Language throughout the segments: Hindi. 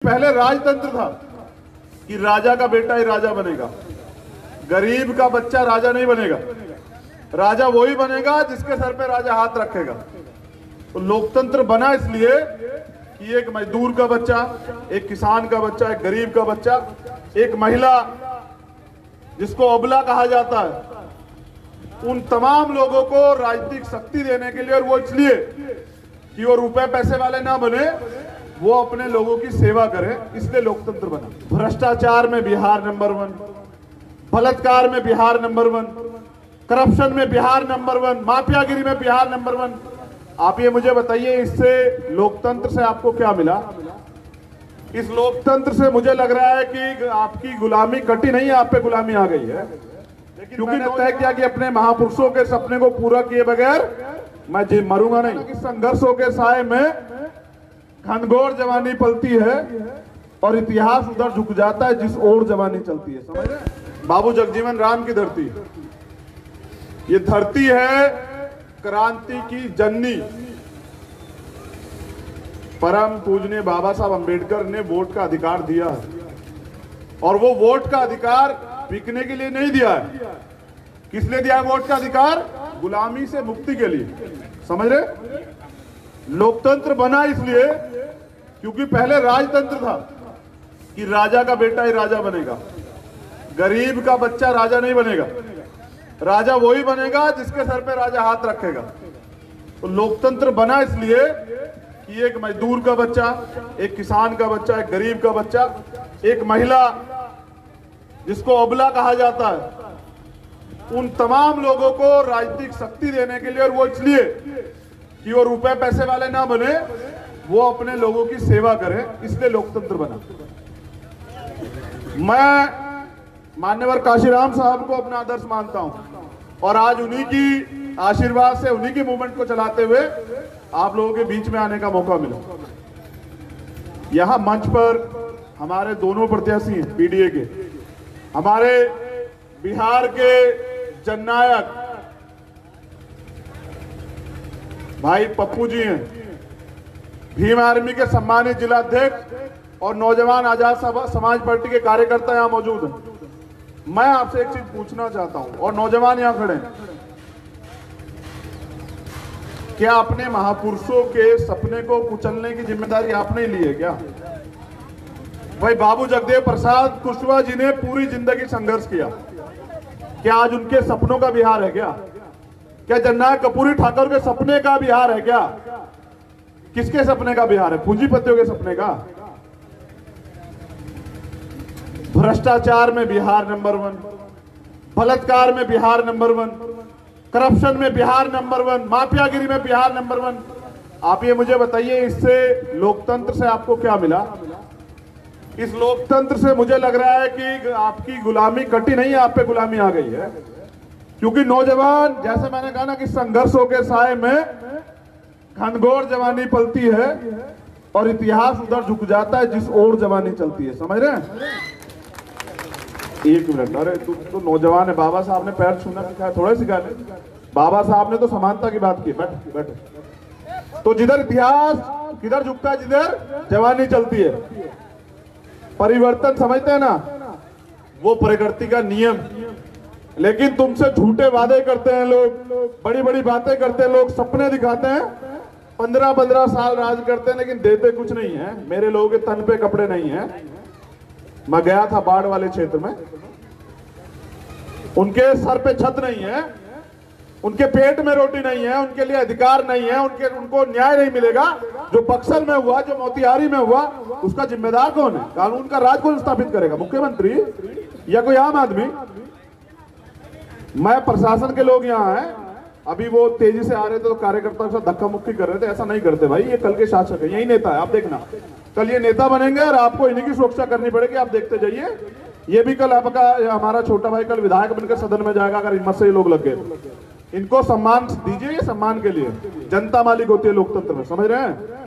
पहले राजतंत्र था कि राजा का बेटा ही राजा बनेगा, गरीब का बच्चा राजा नहीं बनेगा। राजा वही बनेगा जिसके सर पे राजा हाथ रखेगा। तो लोकतंत्र बना इसलिए कि एक मजदूर का बच्चा, एक किसान का बच्चा, एक गरीब का बच्चा, एक महिला जिसको अबला कहा जाता है, उन तमाम लोगों को राजनीतिक शक्ति देने के लिए, और वो इसलिए कि वो रुपए पैसे वाले ना बने, वो अपने लोगों की सेवा करें, इसलिए लोकतंत्र बना। भ्रष्टाचार में बिहार नंबर 1, बलात्कार में बिहार नंबर 1, करप्शन में बिहार नंबर 1, माफियागिरी में बिहार नंबर 1। आप ये मुझे बताइए, इससे लोकतंत्र से आपको क्या मिला? इस लोकतंत्र से मुझे लग रहा है कि आपकी गुलामी कटी नहीं है, आप पे गुलामी आ गई है। क्योंकि तय किया कि अपने महापुरुषों के सपने को पूरा किए बगैर मैं मरूंगा नहीं। कि संघर्षों के साए में घनघोर जवानी पलती है और इतिहास उधर झुक जाता है जिस ओर जवानी चलती है। समझ रहे? बाबू जगजीवन राम की धरती, ये धरती है क्रांति की जननी। परम पूजनीय बाबा साहब अंबेडकर ने वोट का अधिकार दिया है, और वो वोट का अधिकार बिकने के लिए नहीं दिया है। किस लिए दिया है वोट का अधिकार? गुलामी से मुक्ति के लिए। समझ रहे? लोकतंत्र बना इसलिए क्योंकि पहले राजतंत्र था कि राजा का बेटा ही राजा बनेगा, गरीब का बच्चा राजा नहीं बनेगा। राजा वही बनेगा जिसके सर पे राजा हाथ रखेगा। तो लोकतंत्र बना इसलिए कि एक मजदूर का बच्चा, एक किसान का बच्चा, एक गरीब का बच्चा, एक महिला जिसको अबला कहा जाता है, उन तमाम लोगों को राजनीतिक शक्ति देने के लिए, और वो इसलिए कि वो रुपए पैसे वाले ना बने, वो अपने लोगों की सेवा करें, इसलिए लोकतंत्र बना। मैं मान्यवर काशीराम साहब को अपना आदर्श मानता हूं, और आज उन्हीं की आशीर्वाद से, उन्हीं की मूवमेंट को चलाते हुए आप लोगों के बीच में आने का मौका मिला। यहां मंच पर हमारे दोनों प्रत्याशी हैं पीडीए के, हमारे बिहार के जननायक भाई पप्पू जी हैं, भीम आर्मी के सम्मानित जिलाध्यक्ष और नौजवान आजाद समाज पार्टी के कार्यकर्ता यहां मौजूद हैं। मैं आपसे एक चीज पूछना चाहता हूं, और नौजवान यहां खड़े हैं, क्या अपने महापुरुषों के सपने को कुचलने की जिम्मेदारी आपने ली है क्या? भाई बाबू जगदेव प्रसाद कुशवाहा जी ने पूरी जिंदगी संघर्ष किया, क्या आज उनके सपनों का बिहार है क्या? क्या जननायक कर्पूरी ठाकुर के सपने का बिहार है क्या? किसके सपने का बिहार है? पूंजीपतियों के सपने का? भ्रष्टाचार में बिहार नंबर 1, बलात्कार में बिहार नंबर 1, करप्शन में बिहार नंबर 1, माफियागिरी में बिहार नंबर 1। आप ये मुझे बताइए, इससे लोकतंत्र से आपको क्या मिला? इस लोकतंत्र से मुझे लग रहा है कि आपकी गुलामी कटी नहीं है, आप पे गुलामी आ गई है। क्योंकि नौजवान, जैसे मैंने कहा ना कि संघर्षों के साए में घनघोर जवानी पलती है और इतिहास उधर झुक जाता है जिस ओर जवानी चलती है। समझ रहे हैं? एक मिनट, अरे तू नौजवान है, बाबा साहब ने पैर छूना सिखाया, थोड़ा सिखा ले। बाबा साहब ने तो समानता की बात की। बैठ बैठ। तो जिधर इतिहास किधर झुकता है, जिधर जवानी चलती है। परिवर्तन समझते हैं ना, वो प्रकृति का नियम। लेकिन तुमसे झूठे वादे करते हैं लोग, बड़ी बड़ी बातें करते हैं लोग, सपने दिखाते हैं, 15-15 साल राज करते हैं, लेकिन देते कुछ नहीं है। मेरे लोगों के तन पे कपड़े नहीं है। मैं गया था बाढ़ वाले क्षेत्र में, उनके सर पे छत नहीं है, उनके पेट में रोटी नहीं है, उनके लिए अधिकार नहीं है, उनको न्याय नहीं मिलेगा। जो बक्सर में हुआ, जो मोतिहारी में हुआ, उसका जिम्मेदार कौन है? कानून का राज कौन स्थापित करेगा? मुख्यमंत्री या कोई आम आदमी? मैं प्रशासन के लोग यहाँ हैं, अभी वो तेजी से आ रहे थे तो कार्यकर्ताओं के साथ धक्का मुक्की कर रहे थे। ऐसा नहीं करते भाई, ये कल के शासक है, यही नेता है। आप देखना, कल ये नेता बनेंगे और आपको इन्हीं की सुरक्षा करनी पड़ेगी। आप देखते जाइए, ये भी कल आपका, हमारा छोटा भाई कल विधायक बनकर सदन में जाएगा अगर हिम्मत से ये लोग लग गए। इनको सम्मान दीजिए, ये सम्मान के लिए। जनता मालिक होती है लोकतंत्र में, समझ रहे हैं?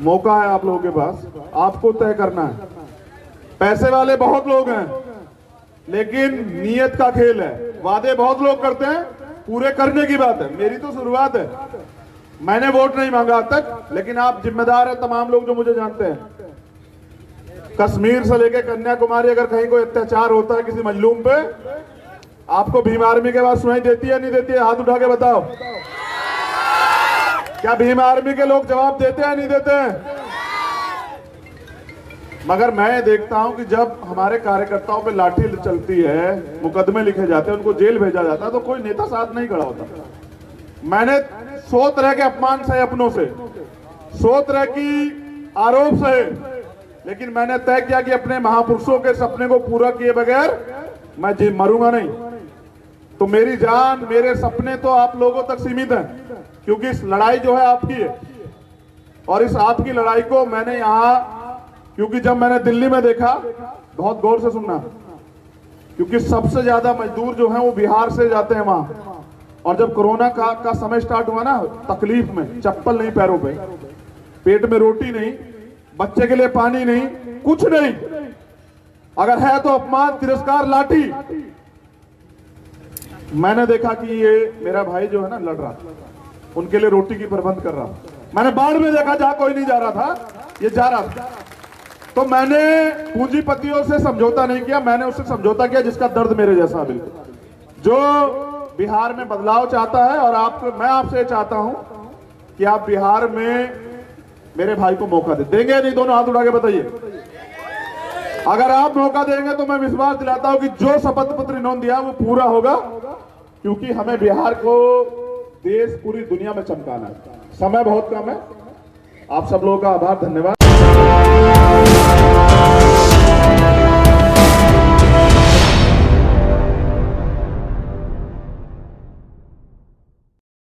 मौका है आप लोगों के पास, आपको तय करना है। पैसे वाले बहुत लोग हैं, लेकिन नीयत का खेल है। वादे बहुत लोग करते हैं, पूरे करने की बात है। मेरी तो शुरुआत है, मैंने वोट नहीं मांगा अब तक, लेकिन आप जिम्मेदार हैं, तमाम लोग जो मुझे जानते हैं। कश्मीर से लेकर कन्याकुमारी अगर कहीं कोई अत्याचार होता है किसी मजलूम पे, आपको भीम आर्मी के बाद सुनाई देती है नहीं देती है? हाथ उठा के बताओ। क्या भीम आर्मी के लोग जवाब देते हैं नहीं देते हैं? मगर मैं देखता हूं कि जब हमारे कार्यकर्ताओं पे लाठी चलती है, मुकदमे लिखे जाते हैं, उनको जेल भेजा जाता है, तो कोई नेता साथ नहीं खड़ा होता। मैंने 100 तरह के अपमान सहे अपनों से, 100 तरह की आरोप सहे, लेकिन मैंने तय किया कि अपने महापुरुषों के सपने को पूरा किए बगैर मैं जी मरूंगा नहीं। तो मेरी जान, मेरे सपने तो आप लोगों तक सीमित हैं, क्योंकि इस लड़ाई जो है आपकी है। और इस आपकी लड़ाई को मैंने यहां, क्योंकि जब मैंने दिल्ली में देखा, बहुत गौर से सुनना, क्योंकि सबसे ज्यादा मजदूर जो हैं वो बिहार से जाते हैं वहां। और जब कोरोना का समय स्टार्ट हुआ ना, तकलीफ में, चप्पल नहीं पैरों पे, पेट में रोटी नहीं, बच्चे के लिए पानी नहीं, कुछ नहीं, अगर है तो अपमान, तिरस्कार, लाठी। मैंने देखा कि ये मेरा भाई जो है ना लड़ रहा, उनके लिए रोटी की प्रबंध कर रहा। मैंने बाढ़ में देखा जहां कोई नहीं जा रहा था, ये जा रहा था। तो मैंने पूंजीपतियों से समझौता नहीं किया, मैंने उससे समझौता किया जिसका दर्द मेरे जैसा, बिल्कुल, जो बिहार में बदलाव चाहता है। और मैं आपसे चाहता हूं कि आप बिहार में मेरे भाई को मौका देंगे नहीं? दोनों हाथ उठा के बताइए। अगर आप मौका देंगे तो मैं विश्वास दिलाता हूं कि जो शपथ पत्र इन्होंने दिया वो पूरा होगा, क्योंकि हमें बिहार को देश, पूरी दुनिया में चमकाना है। समय बहुत कम है। आप सब लोगों का आभार, धन्यवाद।